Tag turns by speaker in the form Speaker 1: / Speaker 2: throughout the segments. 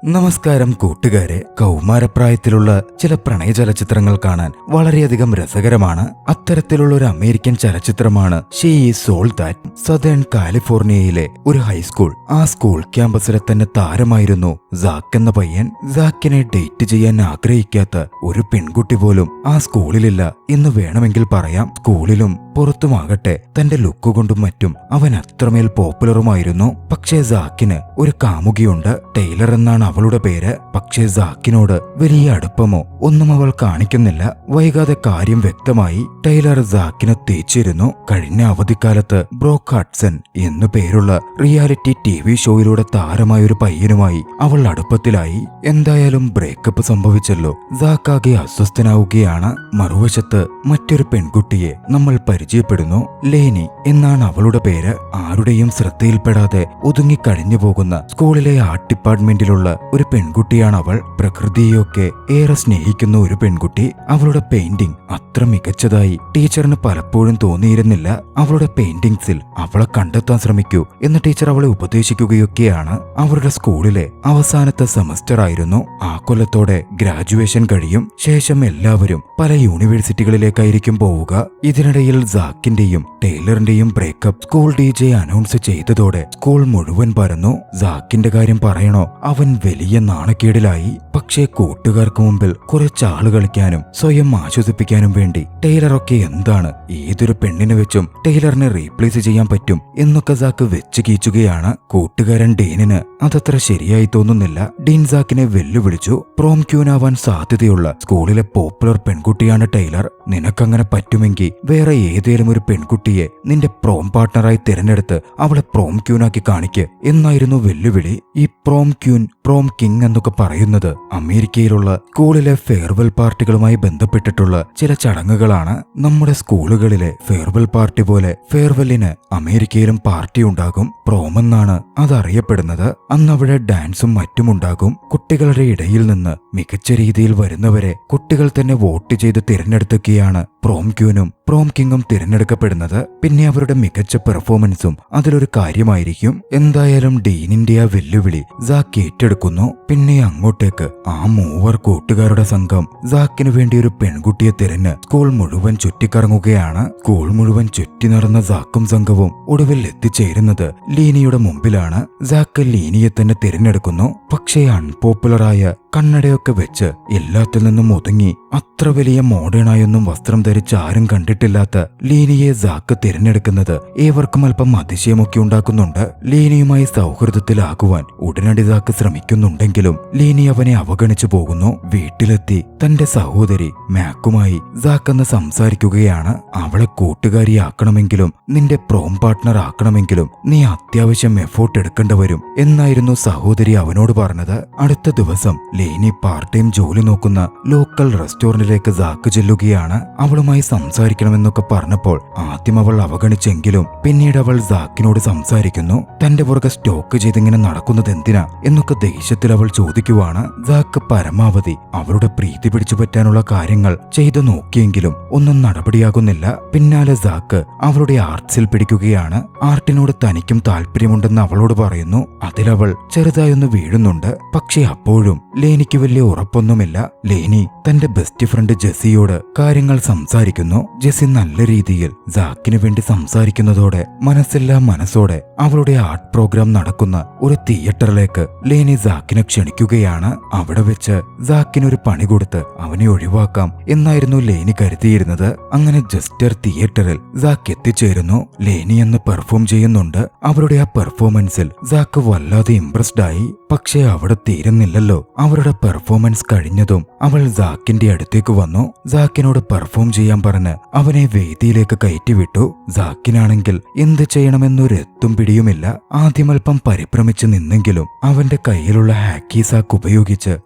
Speaker 1: നമസ്കാരം കൂട്ടുകാരെ. കൗമാരപ്രായത്തിലുള്ള ചില പ്രണയ ചലച്ചിത്രങ്ങൾ കാണാൻ വളരെയധികം രസകരമാണ്. അത്തരത്തിലുള്ള ഒരു അമേരിക്കൻ ചലച്ചിത്രമാണ് she is all that. Southern കാലിഫോർണിയയിലെ ഒരു ഹൈസ്കൂൾ. ആ സ്കൂൾ ക്യാമ്പസിലെ തന്നെ താരമായിരുന്നു സാക്ക് എന്ന പയ്യൻ. സാക്കിനെ ഡേറ്റ് ചെയ്യാൻ ആഗ്രഹിക്കാത്ത ഒരു പെൺകുട്ടി പോലും ആ സ്കൂളിലില്ല എന്ന് വേണമെങ്കിൽ പറയാം. സ്കൂളിലും പുറത്തുമാകട്ടെ തന്റെ ലുക്ക് കൊണ്ടും മറ്റും അവൻ അത്രമേൽ പോപ്പുലറുമായിരുന്നു. പക്ഷേ സാക്കിന് ഒരു കാമുകിയുണ്ട്. ടൈലർ എന്നാണ് അവളുടെ പേര്. പക്ഷേ സാക്കിനോട് വലിയ അടുപ്പമോ ഒന്നും അവൾ കാണിക്കുന്നില്ല. വൈകാതെ കാര്യം വ്യക്തമായി. ടൈലർ സാക്കിനെ തേച്ചിരുന്നു. കഴിഞ്ഞ അവധിക്കാലത്ത് ബ്രോക്ക് ഹഡ്സൺ എന്നു പേരുള്ള റിയാലിറ്റി TV ഷോയിലൂടെ താരമായ ഒരു പയ്യനുമായി അവൾ അടുപ്പത്തിലായി. എന്തായാലും ബ്രേക്കപ്പ് സംഭവിച്ചല്ലോ. സാക്കാകെ അസ്വസ്ഥനാവുകയാണ്. മറുവശത്ത് മറ്റൊരു പെൺകുട്ടിയെ നമ്മൾ പരിചയപ്പെടുന്നു. ലേനി എന്നാണ് അവളുടെ പേര്. ആരുടെയും ശ്രദ്ധയിൽപ്പെടാതെ ഒതുങ്ങിക്കഴിഞ്ഞു പോകുന്ന സ്കൂളിലെ ആർട്ട് ഡിപ്പാർട്ട്മെന്റിലുള്ള ഒരു പെൺകുട്ടിയാണ് അവൾ. പ്രകൃതിയെയൊക്കെ ഏറെ സ്നേഹിക്കുന്ന ഒരു പെൺകുട്ടി. അവളുടെ പെയിന്റിംഗ് അത്ര മികച്ചതായി ടീച്ചറിന് പലപ്പോഴും തോന്നിയിരുന്നില്ല. അവളുടെ പെയിന്റിംഗ്സിൽ അവളെ കണ്ടെത്താൻ ശ്രമിക്കൂ എന്ന് ടീച്ചർ അവളെ ഉപദേശിക്കുകയൊക്കെയാണ്. അവരുടെ സ്കൂളിലെ അവസാനത്തെ സെമസ്റ്റർ ആയിരുന്നു. ആ കൊല്ലത്തോടെ ഗ്രാജുവേഷൻ കഴിയും. ശേഷം എല്ലാവരും പല യൂണിവേഴ്സിറ്റികളിലേക്കായിരിക്കും പോവുക. ഇതിനിടയിൽ സാക്കിന്റെയും ടൈലറിന്റെയും ബ്രേക്കപ്പ് സ്കൂൾ DJ അനൗൺസ് ചെയ്തതോടെ സ്കൂൾ മുഴുവൻ പരന്നു. സാക്കിന്റെ കാര്യം പറയണോ, അവൻ വലിയ നാണക്കേടിലായി. പക്ഷേ കൂട്ടുകാർക്ക് മുമ്പിൽ കുറച്ച് ആള് കളിക്കാനും സ്വയം ആശ്വസിപ്പിക്കാനും വേണ്ടി ടൈലറൊക്കെ എന്താണ് ഏതൊരു പെണ്ണിനെ വെച്ചും ടൈലറിനെ റീപ്ലേസ് ചെയ്യാൻ പറ്റും എന്നൊക്കെ സാക്ക് വെച്ച് കീച്ചുകയാണ്. കൂട്ടുകാരൻ ഡീനിന് അതത്ര ശരിയായി തോന്നുന്നില്ല. ഡീൻ സാക്കിനെ വെല്ലുവിളിച്ചു. പ്രോം ക്യൂനാവാൻ സാധ്യതയുള്ള സ്കൂളിലെ പോപ്പുലർ പെൺകുട്ടിയാണ് ടൈലർ. നിനക്കങ്ങനെ പറ്റുമെങ്കിൽ വേറെ ഏതേലും ഒരു പെൺകുട്ടിയെ നിന്റെ പ്രോം പാർട്ണറായി തിരഞ്ഞെടുത്ത് അവളെ പ്രോം ക്യൂനാക്കി കാണിക്ക് എന്നായിരുന്നു വെല്ലുവിളി. ഈ പ്രോം ക്യൂൻ, പ്രോം കിങ് എന്നൊക്കെ പറയുന്നത് അമേരിക്കയിലുള്ള സ്കൂളിലെ ഫെയർവെൽ പാർട്ടികളുമായി ബന്ധപ്പെട്ടിട്ടുള്ള ചില ചടങ്ങുകളാണ്. നമ്മുടെ സ്കൂളുകളിലെ ഫെയർവെൽ പാർട്ടി പോലെ ഫെയർവെല്ലിന് അമേരിക്കയിലും പാർട്ടി ഉണ്ടാകും. പ്രോം എന്നാണ് അതറിയപ്പെടുന്നത്. അന്ന് അവിടെ ഡാൻസും മറ്റുമുണ്ടാകും. കുട്ടികളുടെ ഇടയിൽ നിന്ന് മികച്ച രീതിയിൽ വരുന്നവരെ കുട്ടികൾ തന്നെ വോട്ട് ചെയ്ത് തിരഞ്ഞെടുക്കുകയാണ് പ്രോം ക്യൂനും പ്രോം കിങ്ങും തിരഞ്ഞെടുക്കപ്പെടുന്നത്. പിന്നെ അവരുടെ മികച്ച പെർഫോമൻസും അതിലൊരു കാര്യമായിരിക്കും. എന്തായാലും ഡീനിന്റെ ആ വെല്ലുവിളി സാക്ക് ഏറ്റെടുക്കുന്നു. പിന്നെ അങ്ങോട്ടേക്ക് ആ മൂവർ കൂട്ടുകാരുടെ സംഘം സാക്കിനു വേണ്ടി ഒരു പെൺകുട്ടിയെ തിരഞ്ഞ് സ്കൂൾ മുഴുവൻ ചുറ്റിക്കറങ്ങുകയാണ്. സ്കൂൾ മുഴുവൻ ചുറ്റി നടന്ന സാക്കും സംഘവും ഒടുവിൽ എത്തിച്ചേരുന്നത് ലീനിയുടെ മുമ്പിലാണ്. സാക്ക് ലീനിയെ തന്നെ തിരഞ്ഞെടുക്കുന്നു. പക്ഷേ അൺപോപ്പുലറായ കണ്ണടയൊക്കെ വെച്ച് എല്ലാത്തിൽ നിന്നും ഒതുങ്ങി അത്ര വലിയ മോഡേണായൊന്നും വസ്ത്രം ധരിച്ച് ആരും കണ്ടിട്ടില്ലാത്ത ലീനിയെ സാക്ക് തിരഞ്ഞെടുക്കുന്നത് ഏവർക്കും അല്പം അതിശയമൊക്കെ ഉണ്ടാക്കുന്നുണ്ട്. ലീനിയുമായി സൗഹൃദത്തിലാകുവാൻ ഉടനടി സാക്ക് ശ്രമിക്കുന്നുണ്ടെങ്കിലും ലീനി അവനെ അവഗണിച്ചു പോകുന്നു. വീട്ടിലെത്തി തന്റെ സഹോദരി മാക്കുമായി സാക്കെന്ന് സംസാരിക്കുകയാണ്. അവളെ കൂട്ടുകാരിയാക്കണമെങ്കിലും നിന്റെ പ്രോം പാർട്ട്ണർ ആക്കണമെങ്കിലും നീ അത്യാവശ്യം എഫോർട്ട് എടുക്കേണ്ടി വരും എന്നായിരുന്നു സഹോദരി അവനോട് പറഞ്ഞത്. അടുത്ത ദിവസം ലേനി പാർട്ട് ടൈം ജോലി നോക്കുന്ന ലോക്കൽ റെസ്റ്റോറന്റിലേക്ക് സാക്ക് ചെല്ലുകയാണ്. അവളുമായി സംസാരിക്കണമെന്നൊക്കെ പറഞ്ഞപ്പോൾ ആദ്യം അവൾ അവഗണിച്ചെങ്കിലും പിന്നീട് അവൾ സാക്കിനോട് സംസാരിക്കുന്നു. തന്റെ പുറകെ സ്റ്റോക്ക് ചെയ്തിങ്ങനെ നടക്കുന്നത് എന്തിനാ എന്നൊക്കെ ദേഷ്യത്തിൽ അവൾ ചോദിക്കുവാണ്. സാക്ക് പരമാവധി അവളുടെ പ്രീതി പിടിച്ചു പറ്റാനുള്ള കാര്യങ്ങൾ ചെയ്തു നോക്കിയെങ്കിലും ഒന്നും നടപടിയാകുന്നില്ല. പിന്നാലെ സാക്ക് അവളുടെ ആർട്സിൽ പിടിക്കുകയാണ്. ആർട്ടിനോട് തനിക്കും താല്പര്യമുണ്ടെന്ന് അവളോട് പറയുന്നു. അതിലവൾ ചെറുതായൊന്ന് വീഴുന്നുണ്ട്. പക്ഷെ അപ്പോഴും ലേനിക്ക് വലിയ ഉറപ്പൊന്നുമില്ല. ലേനി തന്റെ ബെസ്റ്റ് ഫ്രണ്ട് ജെസ്സിയോട് കാര്യങ്ങൾ സംസാരിക്കുന്നു. ജെസ്സി നല്ല രീതിയിൽ സാക്കിന് വേണ്ടി സംസാരിക്കുന്നതോടെ മനസ്സെല്ലാം മനസ്സോടെ അവളുടെ ആർട്ട് പ്രോഗ്രാം നടക്കുന്ന ഒരു തിയേറ്ററിലേക്ക് ലേനി സാക്കിനെ ക്ഷണിക്കുകയാണ്. അവിടെ വെച്ച് സാക്കിനൊരു പണി കൊടുത്ത് അവനെ ഒഴിവാക്കാം എന്നായിരുന്നു ലേനി കരുതിയിരുന്നത്. അങ്ങനെ ജസ്റ്റർ തിയേറ്ററിൽ സാക്ക് എത്തിച്ചേരുന്നു. ലേനി എന്ന് പെർഫോം ചെയ്യുന്നുണ്ട്. അവരുടെ ആ പെർഫോമൻസിൽ സാക്ക് വല്ലാതെ ഇംപ്രസ്ഡ് ആയി. പക്ഷേ അവിടെ തീരുന്നില്ലല്ലോ. അവരുടെ പെർഫോമൻസ് കഴിഞ്ഞതും അവൾ സാക്കിന്റെ അടുത്തേക്ക് വന്നു. സാക്കിനോട് പെർഫോം ചെയ്യാൻ പറഞ്ഞ് അവനെ വേദിയിലേക്ക് കയറ്റിവിട്ടു. സാക്കിനാണെങ്കിൽ എന്ത് ചെയ്യണമെന്നൊരു എത്തും പിടിയുമില്ല. ആദ്യം അല്പം പരിഭ്രമിച്ച് നിന്നെങ്കിലും അവന്റെ കയ്യിലുള്ള ഹാക്കി സാക്ക് ഉപയോഗിച്ച്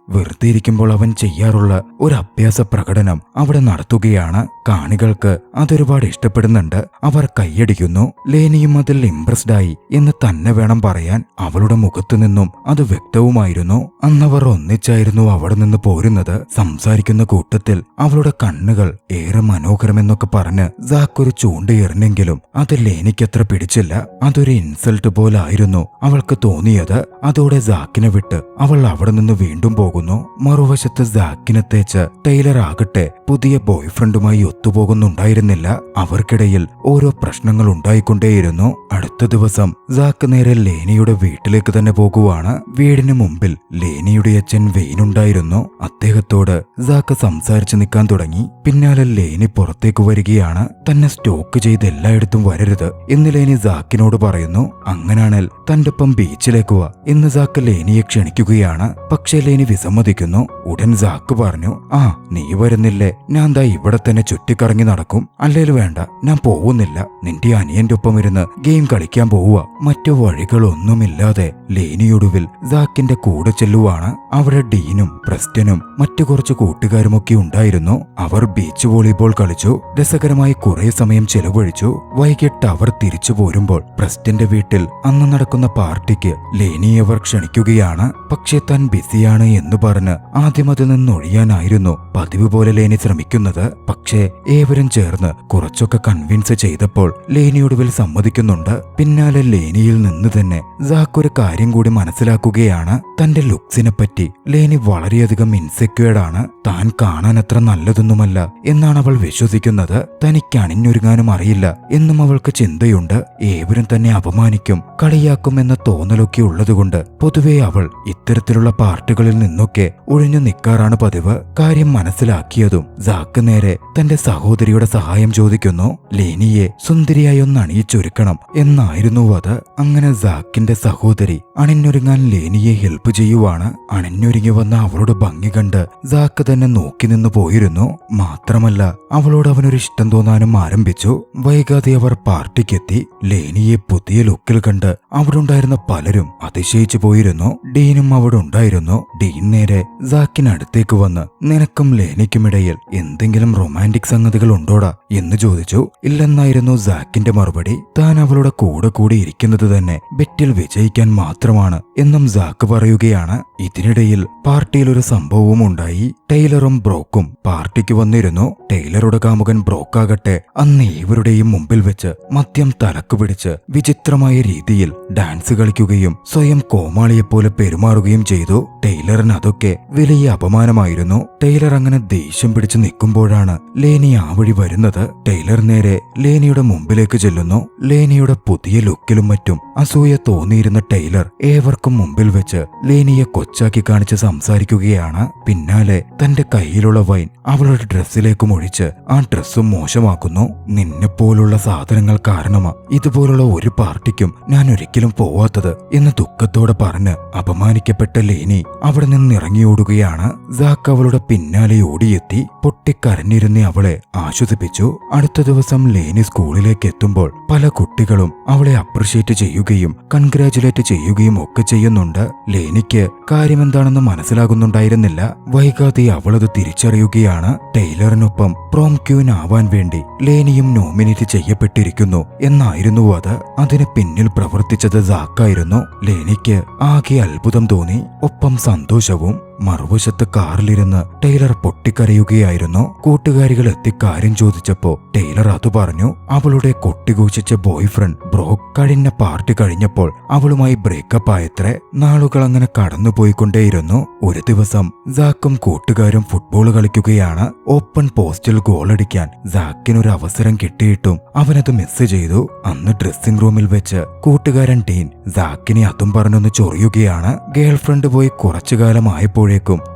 Speaker 1: വെറുതെ ഇരിക്കുമ്പോൾ അവൻ ചെയ്യാറുള്ള ഒരു അഭ്യാസ പ്രകടനം അവിടെ നടത്തുകയാണ്. കാണികൾക്ക് അതൊരുപാട് ഇഷ്ടപ്പെടുന്നുണ്ട്. അവർ കൈയടിക്കുന്നു. ലേനിയും അതിൽ ഇംപ്രസ്ഡ് ആയി എന്ന് തന്നെ വേണം പറയാൻ. അവളുടെ മുഖത്തു നിന്നും അത് വ്യക്തവുമായിരുന്നു. അന്നവർ ഒന്നിച്ചായിരുന്നു അവിടെ നിന്ന് പോരുന്നത്. സംസാരിക്കുന്ന കൂട്ടത്തിൽ അവളുടെ കണ്ണുകൾ ഏറെ മനോഹരമെന്നൊക്കെ പറഞ്ഞ് സാക്ക് ഒരു ചൂണ്ടയെറിഞ്ഞെങ്കിലും അത് ലേനിക്കത്ര പിടിച്ചില്ല. അതൊരു ഇൻസൾട്ട് പോലായിരുന്നു അവൾക്ക് തോന്നിയത്. അതോടെ സാക്കിനെ വിട്ട് അവൾ അവിടെ നിന്ന് വീണ്ടും പോകുന്നു. മറുവശത്ത് സാക്കിനെ തേച്ച് ടൈലർ ആകട്ടെ പുതിയ ബോയ് ഫ്രണ്ടുമായി ഒത്തുപോകുന്നുണ്ടായിരുന്നില്ല. അവർക്കിടയിൽ ഓരോ പ്രശ്നങ്ങൾ ഉണ്ടായിക്കൊണ്ടേയിരുന്നു. അടുത്ത ദിവസം സാക്ക് നേരെ ലേനിയുടെ വീട്ടിലേക്ക് തന്നെ പോകുവാണ്. വീടിന് മുമ്പിൽ ലേനിയുടെ അച്ഛൻ വെയിനുണ്ടായിരുന്നു. അദ്ദേഹത്തോട് സാക്ക് സംസാരിച്ചു നിൽക്കാൻ തുടങ്ങി. പിന്നാലെ ലേനി പുറത്തേക്ക് വരികയാണ്. തന്നെ സ്റ്റോക്ക് ചെയ്ത് എല്ലായിടത്തും വരരുത് എന്ന് ലേനി സാക്കിനോട് പറയുന്നു. അങ്ങനാണേൽ തന്റെ ഒപ്പം ബീച്ചിലേക്ക് വാ എന്ന് സാക്ക് ലേനിയെ ക്ഷണിക്കുകയാണ്. പക്ഷേ ലേനി വിസമ്മതിക്കുന്നു. ഉടൻ സാക്ക് പറഞ്ഞു, ആ നീ വരുന്നില്ലേ, ഞാൻ ദാ ഇവിടെ തന്നെ ചുറ്റിക്കറങ്ങി നടക്കും. അല്ലേൽ വേണ്ട, ഞാൻ പോകുന്നില്ല. നിന്റെ അനിയന്റെ ഒപ്പം ഇരുന്ന് ഗെയിം കളിക്കാൻ പോവുക. മറ്റു വഴികളൊന്നുമില്ലാതെ ലേനിയൊടുവിൽ സാക്കിന്റെ കൂടെ ചെല്ലുവാണ്. അവിടെ ഡീനും പ്രസ്റ്റനും മറ്റു കുറച്ച് കൂട്ടുകാരുമൊക്കെ ഉണ്ടായിരുന്നു. അവർ ബീച്ച് വോളിബോൾ കളിച്ചു. രസകരമായി കുറെ സമയം ചെലവഴിച്ചു. വൈകിട്ട് അവർ തിരിച്ചു പോരുമ്പോൾ പ്രസ്റ്റന്റെ വീട്ടിൽ അന്ന് നടക്കുന്ന പാർട്ടിക്ക് ലേനിയെ അവർ ക്ഷണിക്കുകയാണ്. പക്ഷേ താൻ ബിസിയാണ് എന്ന് പറഞ്ഞ് ആദ്യം അതിൽ നിന്നൊഴിയാനായിരുന്നു പതിവ് പോലെ ലേനി ശ്രമിക്കുന്നത്. പക്ഷേ ഏവരും ചേർന്ന് കുറച്ചൊക്കെ കൺവിൻസ് ചെയ്തപ്പോൾ ലേനിയൊടുവിൽ സമ്മതിക്കുന്നുണ്ട്. പിന്നാലെ ലേനിയിൽ നിന്ന് തന്നെ സാക്ക് ഒരു കാര്യം കൂടി മനസ്സിലാക്കുകയാണ്. തന്റെ ലുക്സിനെ പറ്റി ലേനി വളരെയധികം ഇൻസെക്യൂർഡ് ആണ്. താൻ കാണാൻ അത്ര നല്ലതൊന്നുമല്ല എന്നാണ് അവൾ വിശ്വസിക്കുന്നത്. തനിക്ക് അണിഞ്ഞൊരുങ്ങാനും അറിയില്ല എന്നും അവൾക്ക് ചിന്തയുണ്ട്. ഏവരും തന്നെ അപമാനിക്കും, കളിയാക്കും എന്ന തോന്നലൊക്കെ ഉള്ളതുകൊണ്ട് പൊതുവെ അവൾ ഇത്തരത്തിലുള്ള പാർട്ടികളിൽ നിന്നൊക്കെ ഒഴിഞ്ഞു നിൽക്കാറാണ് പതിവ്. കാര്യം മനസ്സിലാക്കിയതും സാക്ക് നേരെ തന്റെ സഹോദരിയുടെ സഹായം ചോദിക്കുന്നു. ലേനിയെ സുന്ദരിയായി ഒന്ന് അണിയിച്ചൊരുക്കണം എന്നായിരുന്നു അത്. അങ്ങനെ സാക്കിന്റെ സഹോദരി അണിഞ്ഞൊരുങ്ങാൻ ലേനിയെ ഹെൽപ്പ് ചെയ്യുവാണ്. അണിഞ്ഞൊരുങ്ങി വന്ന അവളുടെ ഭംഗി കണ്ട് സാക്ക് തന്നെ നോക്കി നിന്ന് പോയിരുന്നു. മാത്രമല്ല അവളോട് അവനൊരു ഇഷ്ടം തോന്നാനും ആരംഭിച്ചു. വൈകാതെ അവർ പാർട്ടിക്കെത്തി. ലേനിയെ പുതിയ ലുക്കിൽ കണ്ട് അവിടെ ഉണ്ടായിരുന്ന പലരും അതിശയിച്ചു പോയിരുന്നു. ഡീനും അവിടെ ഉണ്ടായിരുന്നു. ഡീൻ നേരെ സാക്കിനടുത്തേക്ക് വന്ന് നിനക്കും ലേനിക്കുമിടയിൽ എന്തെങ്കിലും റൊമാൻറ്റിക് സംഗതികൾ ഉണ്ടോടാ എന്ന് ചോദിച്ചു. ഇല്ലെന്നായിരുന്നു സാക്കിന്റെ മറുപടി. താൻ അവളുടെ കൂടെ കൂടി ഇരിക്കുന്നത് തന്നെ ബെറ്റിൽ വിജയിക്കാൻ മാത്രമാണ് എന്നും സാക്ക് പറയുകയാണ്. ഇതിനിടയിൽ പാർട്ടിയിൽ ഒരു സംഭവവും ഉണ്ടായി. ടൈലറും ബ്രോക്കും പാർട്ടിക്ക് വന്നിരുന്നു. ടൈലറുടെ കാമുകൻ ബ്രോക്കാകട്ടെ അന്ന് ഇവരുടെയും മുമ്പിൽ വെച്ച് മദ്യം തലക്ക് പിടിച്ച് വിചിത്രമായ രീതിയിൽ ഡാൻസ് കളിക്കുകയും സ്വയം കോമാളിയെപ്പോലെ പെരുമാറുകയും ചെയ്തു. ടൈലറിന് അതൊക്കെ വലിയ അപമാനമായിരുന്നു. ടൈലർ അങ്ങനെ ദേഷ്യം പിടിച്ച് നിൽക്കുമ്പോഴാണ് ലേനി ആ വഴി വരുന്നത്. ടൈലർ നേരെ ലേനിയുടെ മുമ്പിലേക്ക് ചെല്ലുന്നു. ലേനിയുടെ പുതിയ ലുക്കിലും മറ്റും അസൂയ തോന്നിയിരുന്ന ടൈലർ ഏവർക്കും മുമ്പിൽ വെച്ച് ലേനിയെ കൊച്ചാക്കി കാണിച്ച് സംസാരിക്കുകയാണ്. പിന്നാലെ തന്റെ കയ്യിലുള്ള വൈൻ അവളുടെ ഡ്രസ്സിലേക്കും ഒഴിച്ച് ആ ഡ്രസ്സും മോശമാക്കുന്നു. നിന്നെപ്പോലുള്ള സാധനങ്ങൾ കാരണമാ ഇതുപോലുള്ള ഒരു പാർട്ടിക്കും ഞാൻ ഒരിക്കലും പോവാത്തത് എന്ന് ദുഃഖത്തോടെ പറഞ്ഞ് അപമാനിക്കപ്പെട്ട ലേനി അവിടെ നിന്നിറങ്ങിയോടുകയാണ്. സാക്ക് അവളുടെ പിന്നാലെ ഓടിയെത്തി പൊട്ടിക്കരഞ്ഞിരുന്ന അവളെ ആശ്വസിപ്പിച്ചു. അടുത്ത ദിവസം ലേനി സ്കൂളിലേക്ക് എത്തുമ്പോൾ പല കുട്ടികളും അവളെ അപ്രിഷ്യേറ്റ് ചെയ്യുകയും കൺഗ്രാറ്റുലേറ്റ് ചെയ്യുകയും ഒക്കെ ചെയ്യുന്നുണ്ട്. ലേനിക്ക് കാര്യമെന്താണെന്ന് മനസ്സിലാകുന്നുണ്ടായിരുന്നില്ല. വൈകാതെ അവളത് തിരിച്ചറിയുകയാണ്. ടൈലറിനൊപ്പം പ്രോം ക്യൂൻ ആവാൻ വേണ്ടി ലേനിയും നോമിനേറ്റ് ചെയ്യപ്പെട്ടിരിക്കുന്നു എന്നായിരുന്നു അത്. അതിന് പിന്നിൽ പ്രവർത്തിച്ചത് സാക്കായിരുന്നു. ലേനിക്ക് ആകെ അത്ഭുതം തോന്നി, ഒപ്പം സന്തോഷവും. മറുവശത്ത് കാറിലിരുന്ന് ടൈലർ പൊട്ടിക്കരയുകയായിരുന്നു. കൂട്ടുകാരികൾ എത്തി കാര്യം ചോദിച്ചപ്പോ ടൈലർ അത് പറഞ്ഞു. അവളുടെ കൊട്ടിഘോഷിച്ച ബോയ് ഫ്രണ്ട് ബ്രോക്ക് കഴിഞ്ഞ പാർട്ടി കഴിഞ്ഞപ്പോൾ അവളുമായി ബ്രേക്കപ്പ് ആയത്രേ. നാളുകൾ അങ്ങനെ കടന്നുപോയിക്കൊണ്ടേയിരുന്നു. ഒരു ദിവസം സാക്കും കൂട്ടുകാരും ഫുട്ബോൾ കളിക്കുകയാണ്. ഓപ്പൺ പോസ്റ്റിൽ ഗോളടിക്കാൻ സാക്കിനൊരു അവസരം കിട്ടിയിട്ടും അവനത് മിസ് ചെയ്തു. അന്ന് ഡ്രസ്സിംഗ് റൂമിൽ വെച്ച് കൂട്ടുകാരൻ ഡീൻ സാക്കിനെ അതും പറഞ്ഞൊന്ന് ചൊറിയുകയാണ്. ഗേൾഫ്രണ്ട് പോയി കുറച്ചു കാലമായപ്പോഴേക്കും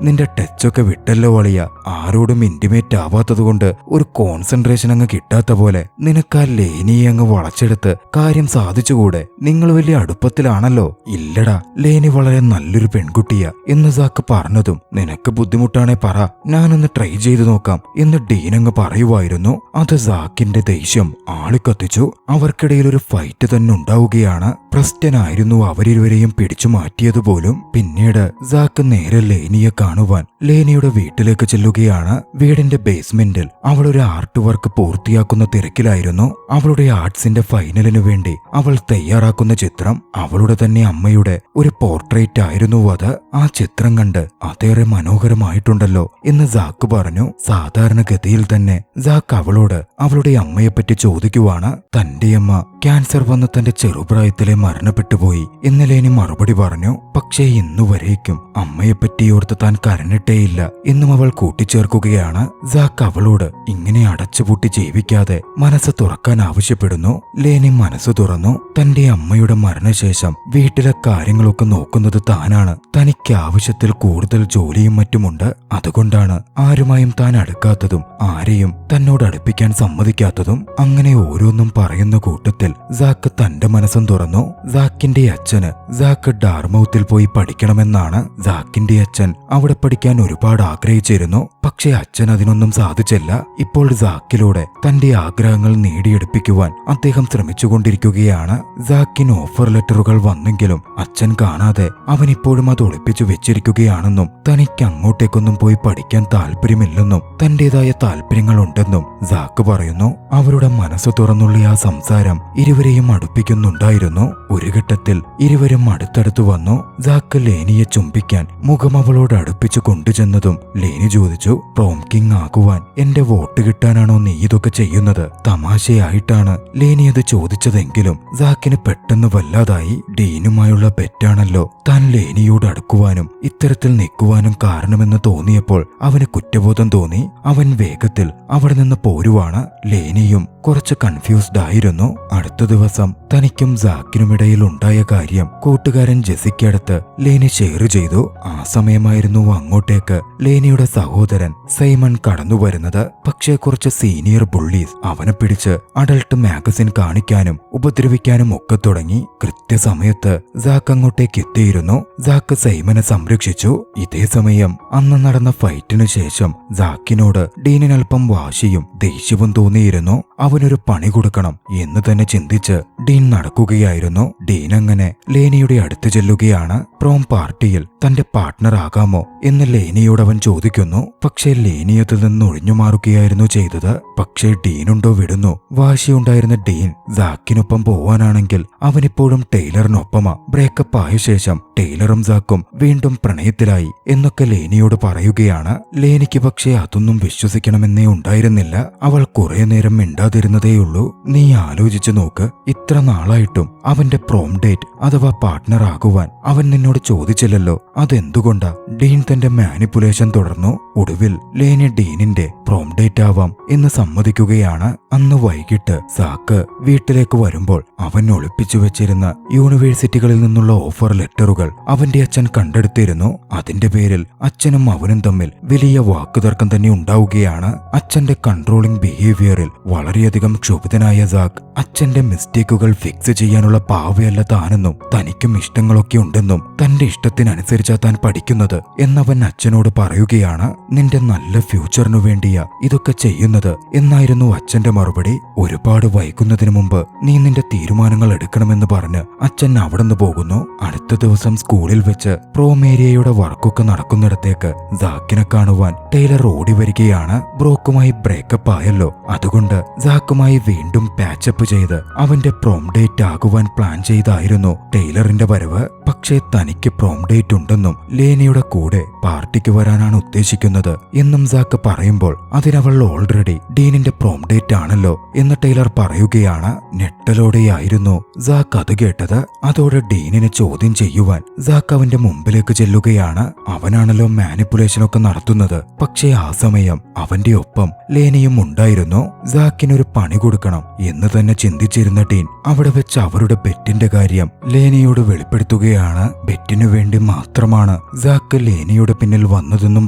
Speaker 1: നിന്റെ ടച്ചൊക്കെ വിട്ടല്ലോ വളിയ, ആരോടും ഇന്റിമേറ്റ് ആവാത്തതുകൊണ്ട് ഒരു കോൺസെൻട്രേഷൻ അങ്ങ് കിട്ടാത്ത പോലെ നിനക്കാ ലേനിയെ അങ്ങ് വളച്ചെടുത്ത് കാര്യം സാധിച്ചുകൂടെ? നിങ്ങൾ വലിയ അടുപ്പത്തിലാണല്ലോ. ഇല്ലടാ, ലേനി വളരെ നല്ലൊരു പെൺകുട്ടിയാ എന്ന് സാക്ക് പറഞ്ഞതും നിനക്ക് ബുദ്ധിമുട്ടാണേ പറ, ഞാനൊന്ന് ട്രൈ ചെയ്തു നോക്കാം എന്ന് ഡീൻ അങ്ങ് പറയുമായിരുന്നു. അത് സാക്കിന്റെ ദേഷ്യം ആളിക്കത്തിച്ചു. അവർക്കിടയിൽ ഒരു ഫൈറ്റ് തന്നെ ഉണ്ടാവുകയാണ്. പ്രസ്റ്റനായിരുന്നു അവരിരുവരെയും പിടിച്ചു മാറ്റിയതുപോലും. പിന്നീട് സാക്ക് നേരെ ലേനിയെ കാണുവാൻ ലേനിയുടെ വീട്ടിലേക്ക് ചെല്ലുകയാണ്. വീടിന്റെ ബേസ്മെന്റിൽ അവൾ ഒരു ആർട്ട് വർക്ക് പൂർത്തിയാക്കുന്ന തിരക്കിലായിരുന്നു. അവളുടെ ആർട്സിന്റെ ഫൈനലിനു വേണ്ടി അവൾ തയ്യാറാക്കുന്ന ചിത്രം അവളുടെ തന്നെ അമ്മയുടെ ഒരു പോർട്രേറ്റ് ആയിരുന്നു അത്. ആ ചിത്രം കണ്ട് അതേറെ മനോഹരമായിട്ടുണ്ടല്ലോ എന്ന് സാക്ക് പറഞ്ഞു. സാധാരണഗതിയിൽ തന്നെ സാക്ക് അവളോട് അവളുടെ അമ്മയെപ്പറ്റി ചോദിക്കുവാണ്. തന്റെ അമ്മ ക്യാൻസർ വന്ന് തന്റെ ചെറുപ്രായത്തിലെ മരണപ്പെട്ടുപോയി എന്ന് ലേനി മറുപടി പറഞ്ഞു. പക്ഷേ ഇന്നുവരേക്കും അമ്മയെപ്പറ്റി ഓർത്ത് താൻ കരഞ്ഞിട്ടേയില്ല എന്നും അവൾ കൂട്ടിച്ചേർക്കുകയാണ്. സാക്ക് അവളോട് ഇങ്ങനെ അടച്ചുപൂട്ടി ജീവിക്കാതെ മനസ്സ് തുറക്കാൻ ആവശ്യപ്പെടുന്നു. ലേനി മനസ്സ് തുറന്നു. തന്റെ അമ്മയുടെ മരണശേഷം വീട്ടിലെ കാര്യങ്ങളൊക്കെ നോക്കുന്നത് താനാണ്. തനിക്ക് ആവശ്യത്തിൽ കൂടുതൽ ജോലിയും മറ്റുമുണ്ട്. അതുകൊണ്ടാണ് ആരുമായും താൻ അടുക്കാത്തതും ആരെയും തന്നോട് അടുപ്പിക്കാൻ സമ്മതിക്കാത്തതും. അങ്ങനെ ഓരോന്നും പറയുന്ന കൂട്ടത്തിൽ സാക്ക് തന്റെ മനസ്സും തുറന്നു. സാക്കിന്റെ അച്ഛന് സാക്ക് ഡാർമൌത്തിൽ പോയി പഠിക്കണമെന്നാണ്. സാക്കിന്റെ അച്ഛൻ അവിടെ പഠിക്കാൻ ഒരുപാട് ആഗ്രഹിച്ചിരുന്നു. പക്ഷെ അച്ഛൻ അതിനൊന്നും സാധിച്ചില്ല. ഇപ്പോൾ സാക്കിലൂടെ തന്റെ ആഗ്രഹങ്ങൾ നേടിയെടുപ്പിക്കുവാൻ അദ്ദേഹം ശ്രമിച്ചുകൊണ്ടിരിക്കുകയാണ്. സാക്കിന് ഓഫർ ലെറ്ററുകൾ വന്നെങ്കിലും അച്ഛൻ കാണാതെ അവൻ ഇപ്പോഴും അത് ഒളിപ്പിച്ചു വെച്ചിരിക്കുകയാണെന്നും തനിക്ക് അങ്ങോട്ടേക്കൊന്നും പോയി പഠിക്കാൻ താല്പര്യമില്ലെന്നും തന്റേതായ താല്പര്യങ്ങളുണ്ടെന്നും സാക്ക് പറയുന്നു. അവരുടെ മനസ്സ് തുറന്നുള്ള ആ സംസാരം ഇരുവരെയും അടുപ്പിക്കുന്നുണ്ടായിരുന്നു. ഒരു ഘട്ടത്തിൽ ഇരുവരും അടുത്തടുത്ത് വന്നു. സാക്ക് ലേനിയെ ചുംബിക്കാൻ മുഖം അവളോട് അടുപ്പിച്ചു കൊണ്ടുചെന്നതും ലേനി ചോദിച്ചു, പ്രോം കിങ് ആകുവാൻ എന്റെ വോട്ട് കിട്ടാനാണോ നീ ഇതൊക്കെ ചെയ്യുന്നത്? തമാശയായിട്ടാണ് ലേനി അത് ചോദിച്ചതെങ്കിലും സാക്കിന് പെട്ടെന്ന് വല്ലാതായി. ഡീനുമായുള്ള ബെറ്റാണല്ലോ താൻ ലേനിയോട് അടുക്കുവാനും ഇത്തരത്തിൽ നിൽക്കുവാനും കാരണമെന്ന് തോന്നിയപ്പോൾ അവന് കുറ്റബോധം തോന്നി. അവൻ വേഗത്തിൽ അവിടെ നിന്ന് പോരുവാണ്. ലേനിയും കുറച്ച് കൺഫ്യൂസ്ഡ് ആയിരുന്നു. അടുത്ത ദിവസം തനിക്കും സാക്കിനുമിടയിൽ ഉണ്ടായ കാര്യം കൂട്ടുകാരൻ ജെസിക്കടുത്ത് ലേനി ഷെയർ ചെയ്തു. ആ സമയമായിരുന്നു അങ്ങോട്ടേക്ക് ലേനിയുടെ സഹോദരൻ സൈമൺ കടന്നു വരുന്നത്. പക്ഷേ കുറച്ച് സീനിയർ ബുള്ളീസ് അവനെ പിടിച്ച് അഡൾട്ട് മാഗസിൻ കാണിക്കാനും ഉപദ്രവിക്കാനും ഒക്കെ തുടങ്ങി. കൃത്യസമയത്ത് സാക്ക് അങ്ങോട്ടേക്ക് എത്തിയിരുന്നു. സാക്ക് സൈമനെ സംരക്ഷിച്ചു. ഇതേ സമയം അന്ന് നടന്ന ഫൈറ്റിനു ശേഷം സാക്കിനോട് ഡീനിനൽപ്പം വാശിയും ദേഷ്യവും തോന്നിയിരുന്നു. അവനൊരു പണി കൊടുക്കണം എന്ന് തന്നെ ചിന്തിച്ച് ഡീൻ നടക്കുകയായിരുന്നു. ഡീൻ അങ്ങനെ ലേനിയുടെ അടുത്ത് ചെല്ലുകയാണ്. പ്രോം പാർട്ടിയിൽ തന്റെ പാർട്ട്ണർ ആകാമോ എന്ന് ലേനിയോട് അവൻ ചോദിക്കുന്നു. പക്ഷേ ലേനി അതിൽ നിന്ന് ഒഴിഞ്ഞു മാറുകയായിരുന്നു ചെയ്തത്. പക്ഷേ ഡീനുണ്ടോ വിടുന്നു. വാശിയുണ്ടായിരുന്ന ഡീൻ സാക്കിനൊപ്പം പോവാനാണെങ്കിൽ അവനിപ്പോഴും ടൈലറിനൊപ്പമാ. ബ്രേക്കപ്പ് ആയ ശേഷം ടൈലറും സാക്കും വീണ്ടും പ്രണയത്തിലായി എന്നൊക്കെ ലേനിയോട് പറയുകയാണ്. ലേനിക്ക് പക്ഷേ അതൊന്നും വിശ്വസിക്കണമെന്നേ ഉണ്ടായിരുന്നില്ല. അവൾ കുറെ നേരം മിണ്ടാതിരുന്നതേയുള്ളൂ. നീ ആലോചിച്ചു നോക്ക്, ഇത്ര നാളായിട്ടും അവന്റെ പ്രോം ഡേറ്റ് അഥവാ പാർട്ട്ണർ ആകുവാൻ അവൻ നിന്നോട് ചോദിച്ചില്ലല്ലോ. അതെന്തുകൊണ്ടാ? ഡീൻ തന്റെ മാനിപ്പുലേഷൻ തുടർന്നു. ഒടുവിൽ ലേനി ഡീനിന്റെ പ്രോം ഡേറ്റ് ആവാം എന്ന് സമ്മതിക്കുകയാണ്. അന്ന് വൈകിട്ട് സാക്ക് വീട്ടിലേക്ക് വരുമ്പോൾ അവൻ ഒളിപ്പിച്ചു വെച്ചിരുന്ന യൂണിവേഴ്സിറ്റികളിൽ നിന്നുള്ള ഓഫർ ലെറ്ററുകൾ അവന്റെ അച്ഛൻ കണ്ടെടുത്തിരുന്നു. അതിന്റെ പേരിൽ അച്ഛനും അവനും തമ്മിൽ വലിയ വാക്കുതർക്കം തന്നെ ഉണ്ടാവുകയാണ്. അച്ഛന്റെ കൺട്രോളിംഗ് ബിഹേവിയറിൽ വളരെയധികം ക്ഷുഭിതനായ സാക്ക് അച്ഛന്റെ മിസ്റ്റേക്കുകൾ ഫിക്സ് ചെയ്യാനുള്ള പാവയല്ല താനെന്നും തനിക്കും ഇഷ്ടങ്ങളൊക്കെ ഉണ്ടെന്നും തന്റെ ഇഷ്ടത്തിനനുസരിച്ചാ താൻ പഠിക്കുന്നത് എന്നവൻ അച്ഛനോട് പറയുകയാണ്. നിന്റെ നല്ല ഫ്യൂച്ചറിനു വേണ്ടിയാ ഇതൊക്കെ ചെയ്യുന്നത് എന്നായിരുന്നു അച്ഛന്റെ മറുപടി. ഒരുപാട് വൈകുന്നതിനു മുമ്പ് നീ നിന്റെ തീരുമാനങ്ങൾ എടുക്കണമെന്ന് പറഞ്ഞ് അച്ഛൻ അവിടുന്ന് പോകുന്നു. അടുത്ത ദിവസം സ്കൂളിൽ വെച്ച് പ്രോം ഏരിയയുടെ വർക്കൊക്കെ നടക്കുന്നിടത്തേക്ക് സാക്കിനെ കാണുവാൻ ടൈലർ ഓടി വരികയാണ്. ബ്രോക്കുമായി ബ്രേക്കപ്പ് ആയല്ലോ, അതുകൊണ്ട് സാക്കുമായി വീണ്ടും പാച്ചപ്പ് ചെയ്ത് അവന്റെ പ്രോം ഡേറ്റ് ആകുവാൻ പ്ലാൻ ചെയ്തായിരുന്നു ടൈലറിന്റെ വരവ്. പക്ഷേ തനിക്ക് പ്രോം ഡേറ്റ് ഉണ്ടെന്നും ലേനിയുടെ കൂടെ പാർട്ടിക്ക് വരാനാണ് ഉദ്ദേശിക്കുന്നത് എന്നും സാക്ക് പറയുമ്പോൾ അതിനവൾ ഓൾറെഡി ഡീനിന്റെ പ്രോം ഡേറ്റ് ആണല്ലോ എന്ന് ടൈലർ പറയുകയാണ്. ഞെട്ടലോടെയായിരുന്നു സാക്ക് അത് കേട്ടത്. അതോടെ ഡീനിനെ ചോദ്യം ചെയ്യുവാൻ സാക്ക് അവന്റെ മുമ്പിലേക്ക് ചെല്ലുകയാണ്. അവനാണല്ലോ മാനിപ്പുലേഷനൊക്കെ നടത്തുന്നത്. പക്ഷേ ആ സമയം അവന്റെ ഒപ്പം ലേനിയും ഉണ്ടായിരുന്നു. സാക്കിനൊരു പണി കൊടുക്കണം എന്ന് തന്നെ ചിന്തിച്ചിരുന്ന ഡീൻ അവിടെ വെച്ച് അവരുടെ ബെറ്റിന്റെ കാര്യം ലേനിയോട് വെളിപ്പെടുത്തുകയാണ്. ബെറ്റിനു വേണ്ടി മാത്രമാണ് സാക്ക് ലേനിയുടെ പിന്നിൽ വന്നതെന്നും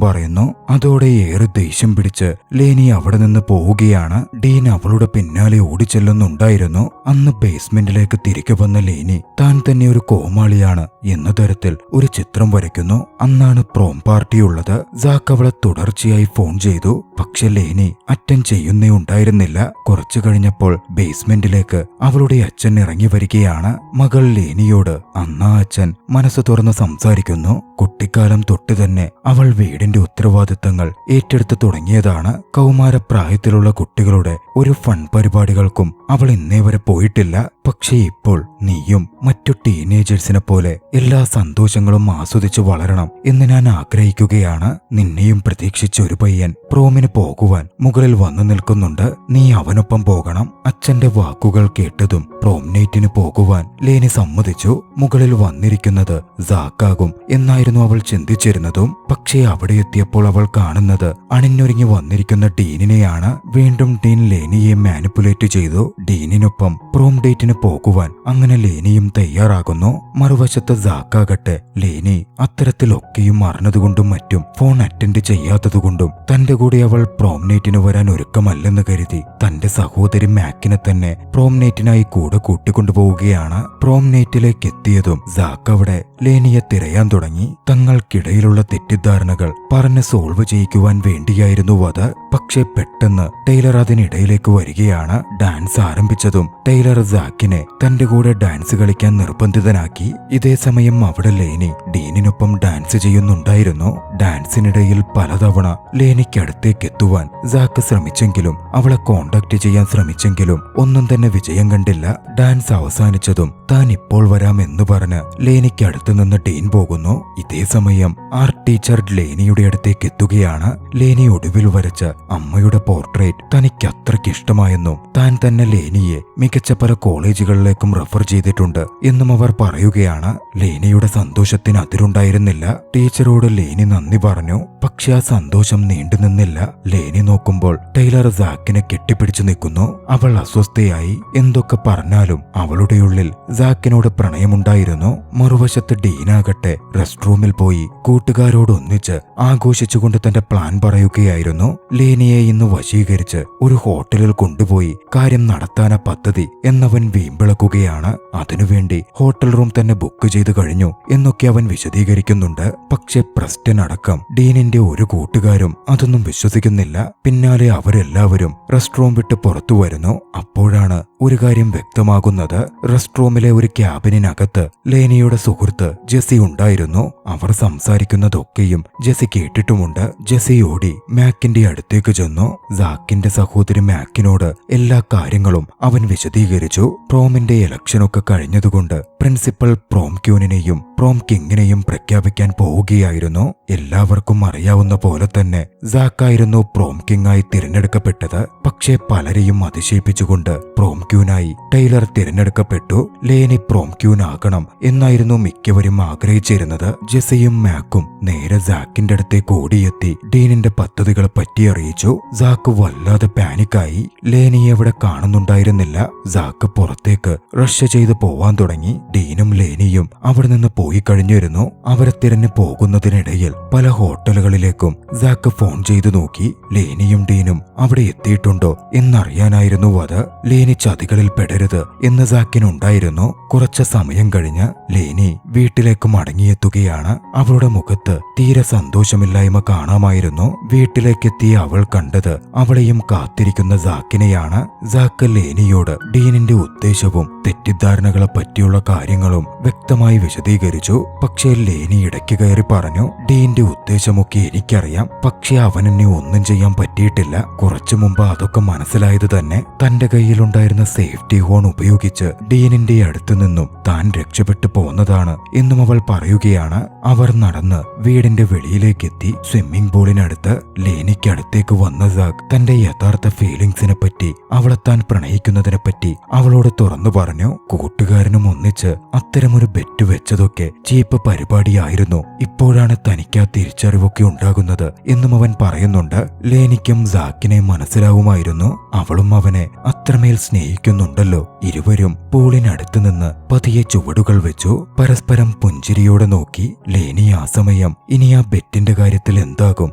Speaker 1: പറയുന്നു. അതോടെ ഏറെ ദേഷ്യം പിടിച്ച് ലേനി അവിടെ നിന്ന് പോവുകയാണ്. ഡീൻ അവളുടെ പിന്നാലെ ഓടിച്ചെല്ലുന്നുണ്ടായിരുന്നു. അന്ന് ബേസ്മെന്റിലേക്ക് തിരികെ വന്ന ലേനി താൻ തന്നെ ഒരു കോമാളിയാണ് എന്ന തരത്തിൽ ഒരു ചിത്രം വരയ്ക്കുന്നു. അന്നാണ് പ്രോം പാർട്ടിയുള്ളത്. സാക്ക് അവളെ തുടർച്ചയായി ഫോൺ ചെയ്തു. പക്ഷെ ലേനി അറ്റൻഡ് ചെയ്യുന്നേ ഉണ്ടായിരുന്നില്ല. കുറച്ചു കഴിഞ്ഞപ്പോൾ ബേസ്മെന്റിലേക്ക് അവളുടെ അച്ഛൻ ഇറങ്ങി വരികയാണ്. മകൾ ലേനിയോട് അന്നാ അച്ഛൻ മനസ്സ് തുറന്ന് സംസാരിക്കുന്നു. പറയുന്നു. കുട്ടിക്കാലം തൊട്ട് തന്നെ അവൾ വീടിന്റെ ഉത്തരവാദിത്തങ്ങൾ ഏറ്റെടുത്തു തുടങ്ങിയതാണ്. കൗമാരപ്രായത്തിലുള്ള കുട്ടികളുടെ ഒരു ഫൺ പരിപാടികൾക്കും അവൾ ഇന്നേ വരെ പോയിട്ടില്ല. പക്ഷേ ഇപ്പോൾ നീയും മറ്റു ടീനേജേഴ്സിനെ പോലെ എല്ലാ സന്തോഷങ്ങളും ആസ്വദിച്ചു വളരണം എന്ന് ഞാൻ ആഗ്രഹിക്കുകയാണ്. നിന്നെയും പ്രതീക്ഷിച്ച ഒരു പയ്യൻ പ്രോമിന് പോകുവാൻ മുകളിൽ വന്നു നിൽക്കുന്നുണ്ട്. നീ അവനൊപ്പം പോകണം. അച്ഛന്റെ വാക്കുകൾ കേട്ടതും പ്രോം നൈറ്റിന് പോകുവാൻ ലേനി സമ്മതിച്ചു. മുകളിൽ വന്നിരിക്കുന്നത് സാക്കാകും എന്നായിരുന്നു അവൾ ചിന്തിച്ചിരുന്നതും. പക്ഷേ അവിടെ എത്തിയപ്പോൾ അവൾ കാണുന്നത് അണിഞ്ഞൊരുങ്ങി വന്നിരിക്കുന്ന ഡീനിനെയാണ്. വീണ്ടും ഡീൻ ലേനിയെ മാനിപ്പുലേറ്റ് ചെയ്തു. ഡീനിനൊപ്പം പ്രോം ഡേറ്റിന് പോകുവാൻ അങ്ങനെ ലേനിയും തയ്യാറാകുന്നു. മറുവശത്ത് സാക്കാകട്ടെ ലേനി അത്തരത്തിലൊക്കെയും അറിഞ്ഞതുകൊണ്ടും മറ്റും ഫോൺ അറ്റൻഡ് ചെയ്യാത്തതുകൊണ്ടും തന്റെ കൂടെ അവൾ പ്രോം നൈറ്റിന് വരാൻ ഒരുക്കമല്ലെന്ന് കരുതി തന്റെ സഹോദരി മാക്കിനെ തന്നെ പ്രോം നൈറ്റിനായി കൂടെ കൂട്ടിക്കൊണ്ടുപോവുകയാണ്. പ്രോം നൈറ്റിലേക്ക് എത്തിയതും സാക്ക് അവിടെ ലേനിയെ തിരയാൻ തുടങ്ങി. തങ്ങൾക്കിടയിലുള്ള തെറ്റിദ്ധാരണകൾ പറഞ്ഞ് സോൾവ് ചെയ്യിക്കുവാൻ വേണ്ടിയായിരുന്നു അത്. പക്ഷേ പെട്ടെന്ന് ടൈലർ അതിനിടയിലേക്ക് വരികയാണ്. ഡാൻസ് ആരംഭിച്ചതും ടൈലർ സാക്കിനെ തന്റെ കൂടെ ഡാൻസ് കളിക്കാൻ നിർബന്ധിതനാക്കി. ഇതേ സമയം അവിടെ ലേനി ഡീനിനൊപ്പം ഡാൻസ് ചെയ്യുന്നുണ്ടായിരുന്നു. ഡാൻസിനിടയിൽ പലതവണ ലേനിക്കടുത്തേക്ക് എത്തുവാൻ സാക്ക് ശ്രമിച്ചെങ്കിലും അവളെ കോണ്ടാക്ട് ചെയ്യാൻ ശ്രമിച്ചെങ്കിലും ഒന്നും തന്നെ വിജയം കണ്ടില്ല. ഡാൻസ് അവസാനിച്ചതും താൻ ഇപ്പോൾ വരാം എന്ന് പറഞ്ഞ് ലേനിക്കടുത്ത് നിന്ന് ഡീൻ പോകുന്നു. ഇതേ സമയം ആർട്ട് ടീച്ചർ ലേനിയുടെ അടുത്തേക്ക് എത്തുകയാണ്. ലേനി ഒടുവിൽ വരച്ച അമ്മയുടെ പോർട്രേറ്റ് തനിക്ക് അത്രയ്ക്ക് ഇഷ്ടമായെന്നും താൻ തന്നെ ലേനിയെ മികച്ച പല കോളേജുകളിലേക്കും റെഫർ ചെയ്തിട്ടുണ്ട് എന്നും അവർ പറയുകയാണ്. ലേനിയുടെ സന്തോഷത്തിന് അതിരുണ്ടായിരുന്നില്ല. ടീച്ചറോട് ലേനി നന്ദി പറഞ്ഞു. പക്ഷെ ആ സന്തോഷം നീണ്ടുനിന്നില്ല. ലേനി നോക്കുമ്പോൾ ടൈലർ സാക്കിനെ കെട്ടിപ്പിടിച്ചു നിൽക്കുന്നു. അവൾ അസ്വസ്ഥയായി. എന്തൊക്കെ പറഞ്ഞാലും അവളുടെ ഉള്ളിൽ സാക്കിനോട് പ്രണയമുണ്ടായിരുന്നു. മറുവശത്ത് ഡീനാകട്ടെ റെസ്റ്റ് റൂമിൽ പോയി കൂട്ടുകാരോടൊന്നിച്ച് ആഘോഷിച്ചുകൊണ്ട് തന്റെ പ്ലാൻ പറയുകയായിരുന്നു. ലേനിയെ ഇന്ന് വശീകരിച്ച് ഒരു ഹോട്ടലിൽ കൊണ്ടുപോയി കാര്യം നടത്താന പദ്ധതി എന്നവൻ വീമ്പിളക്കുകയാണ്. അതിനുവേണ്ടി ഹോട്ടൽ റൂം തന്നെ ബുക്ക് ചെയ്തു കഴിഞ്ഞു എന്നൊക്കെ അവൻ വിശദീകരിക്കുന്നുണ്ട്. പക്ഷെ പ്രസ്റ്റൻ അടക്കം ഡീനിന്റെ ഒരു കൂട്ടുകാരും അതൊന്നും വിശ്വസിക്കുന്നില്ല. പിന്നാലെ അവരെല്ലാവരും റെസ്റ്റ് റൂം വിട്ട് പുറത്തു വരുന്നു. അപ്പോഴാണ് ഒരു കാര്യം വ്യക്തമാകുന്നത്. റെസ്റ്റ് റൂമിലെ ഒരു ക്യാബിനകത്ത് ലേനിയുടെ സുഹൃത്ത് ജെസി ഉണ്ടായിരുന്നു. അവർ സംസാരിക്കുന്നതൊക്കെയും ജെസി കേട്ടിട്ടുമുണ്ട്. ജെസി ഓടി മാക്കിന്റെ അടുത്തേക്ക് ചെന്നു. സാക്കിന്റെ സഹോദരി മാക്കിനോട് എല്ലാ കാര്യങ്ങളും അവൻ വിശദീകരിച്ചു. പ്രോമിന്റെ ഇലക്ഷനൊക്കെ കഴിഞ്ഞതുകൊണ്ട് പ്രിൻസിപ്പൽ പ്രോം ക്യൂനിനെയും പ്രോം കിങ്ങിനെയും പ്രഖ്യാപിക്കാൻ പോവുകയായിരുന്നു. എല്ലാവർക്കും അറിയാവുന്ന പോലെ തന്നെ സാക്കായിരുന്നു പ്രോം കിങ് ആയി തിരഞ്ഞെടുക്കപ്പെട്ടത്. പക്ഷേ പലരെയും അതിശയിപ്പിച്ചുകൊണ്ട് പ്രോം ക്യൂനായി ടൈലർ തിരഞ്ഞെടുക്കപ്പെട്ടു. ലേനി പ്രോം ക്യൂൻ ആകണം എന്നായിരുന്നു മിക്കവരും ആഗ്രഹിച്ചിരുന്നത്. ജെസിയും മാക്കും നേരെ സാക്കിന്റെ അടുത്തേക്ക് ഓടിയെത്തി ഡീനിന്റെ പദ്ധതികളെ പറ്റി അറിയിച്ചു. സാക്ക് വല്ലാതെ പാനിക്കായി. ലേനിയെ അവിടെ കാണുന്നുണ്ടായിരുന്നില്ല. സാക്ക് പുറത്തേക്ക് റഷ് ചെയ്ത് പോവാൻ തുടങ്ങി. ഡീനും ലേനിയും അവിടെ നിന്ന് പോയി കഴിഞ്ഞിരുന്നു. അവരെ തിരഞ്ഞു പോകുന്നതിനിടയിൽ പല ഹോട്ടലുകളിലേക്കും സാക്ക് ഫോൺ ചെയ്തു നോക്കി. ലേനിയും ഡീനും അവിടെ എത്തിയിട്ടുണ്ടോ എന്നറിയാനായിരുന്നു അത്. ലേനി ചതികളിൽ പെടരുത് എന്ന് സാക്കിനുണ്ടായിരുന്നു. കുറച്ച് സമയം കഴിഞ്ഞ് ലേനി വീട്ടിലേക്ക് മടങ്ങിയെത്തുകയാണ്. അവളുടെ മുഖത്ത് തീരെ സന്തോഷമില്ലായ്മ കാണാമായിരുന്നു. വീട്ടിലേക്കെത്തിയ അവൾ കണ്ടത് അവളെയും കാത്തിരിക്കുന്ന സാക്കിനെയാണ്. സാക്ക് ലേനിയോട് ഡീനിന്റെ ഉദ്ദേശവും തെറ്റിദ്ധാരണകളെ പറ്റിയുള്ള കാര്യങ്ങളും വ്യക്തമായി വിശദീകരിച്ചു. പക്ഷേ ലേനി ഇടയ്ക്ക് കയറി പറഞ്ഞു, ഡീന്റെ ഉദ്ദേശമൊക്കെ എനിക്കറിയാം, പക്ഷെ അവനെന്നെ ഒന്നും ചെയ്യാൻ പറ്റിയിട്ടില്ല. കുറച്ചു മുമ്പ് അതൊക്കെ മനസ്സിലായത് തന്നെ തന്റെ കയ്യിലുണ്ടായിരുന്ന സേഫ്റ്റി ഹോൺ ഉപയോഗിച്ച് ഡീനിന്റെ അടുത്തു നിന്നും താൻ രക്ഷപ്പെട്ടു പോന്നതാണ് എന്നും അവൾ പറയുകയാണ്. അവർ നടന്ന് വീടിന്റെ വെളിയിലേക്കെത്തി. സ്വിമ്മിംഗ് പൂളിനടുത്ത് ലേനിക്കടുത്തേക്ക് വന്ന സാക്ക് തന്റെ യഥാർത്ഥ ഫീലിംഗ്സിനെ പറ്റി, അവളെ താൻ പ്രണയിക്കുന്നതിനെ പറ്റി അവളോട് തുറന്നു പറഞ്ഞു. കൂട്ടുകാരനും ഒന്നിച്ച് അത്തരമൊരു ബെറ്റ് വെച്ചതൊക്കെ ചീപ്പ് പരിപാടിയായിരുന്നു. ഇപ്പോഴാണ് തനിക്ക് ആ തിരിച്ചറിവൊക്കെ ഉണ്ടാകുന്നത് എന്നും അവൻ പറയുന്നുണ്ട്. ലേനിക്കും സാക്കിനെ മനസ്സിലാവുമായിരുന്നു. അവളും അവനെ അത്രമേൽ സ്നേഹിക്കുന്നുണ്ടല്ലോ. ഇരുവരും പൂളിനടുത്ത് നിന്ന് പതിയെ ചുവടുകൾ വെച്ചു. പരസ്പരം പുഞ്ചിരിയോടെ നോക്കി. ലേനി ആ സമയം ഇനി ആ ബെറ്റിന്റെ കാര്യത്തിൽ എന്താകും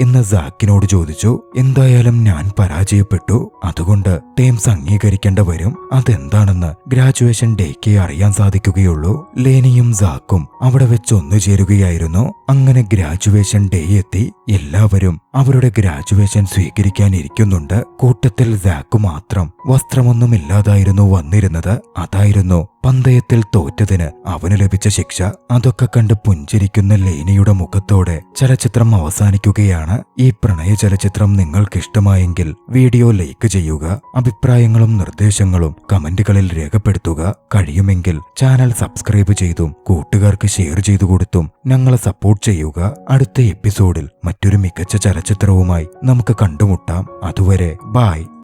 Speaker 1: എന്ന് സാക്കിനോട് ചോദിച്ചു. എന്തായാലും ഞാൻ പരാജയപ്പെട്ടു, അതുകൊണ്ട് ടേംസ് അംഗീകരിക്കേണ്ട വരും. അതെന്താണെന്ന് ഗ്രാജുവേഷൻ ഡേക്ക് അറിയാൻ സാധിക്കുക പറ്റുകയുള്ളൂ. ലേനിയും സാക്കും അവിടെ വെച്ച് ഒന്നുചേരുകയായിരുന്നു. അങ്ങനെ ഗ്രാജുവേഷൻ ഡേ എത്തി. എല്ലാവരും അവരുടെ ഗ്രാജുവേഷൻ സ്വീകരിക്കാനിരിക്കുന്നുണ്ട്. കൂട്ടത്തിൽ സാക്ക് മാത്രം വസ്ത്രമൊന്നുമില്ലാതായിരുന്നു വന്നിരുന്നത്. അതായിരുന്നു പന്തയത്തിൽ തോറ്റതിന് അവന് ലഭിച്ച ശിക്ഷ. അതൊക്കെ കണ്ട് പുഞ്ചിരിക്കുന്ന ലേനിയുടെ മുഖത്തോടെ ചലച്ചിത്രം അവസാനിക്കുകയാണ്. ഈ പ്രണയ ചലച്ചിത്രം നിങ്ങൾക്കിഷ്ടമായെങ്കിൽ വീഡിയോ ലൈക്ക് ചെയ്യുക. അഭിപ്രായങ്ങളും നിർദ്ദേശങ്ങളും കമന്റുകളിൽ രേഖപ്പെടുത്തുക. കഴിയുമെങ്കിൽ ചാനൽ സബ്സ്ക്രൈബ് ചെയ്തും കൂട്ടുകാർക്ക് ഷെയർ ചെയ്തു കൊടുത്തും ഞങ്ങളെ സപ്പോർട്ട് ചെയ്യുക. അടുത്ത എപ്പിസോഡിൽ മറ്റൊരു മികച്ച ചലച്ചിത്രവുമായി നമുക്ക് കണ്ടുമുട്ടാം. അതുവരെ ബൈ.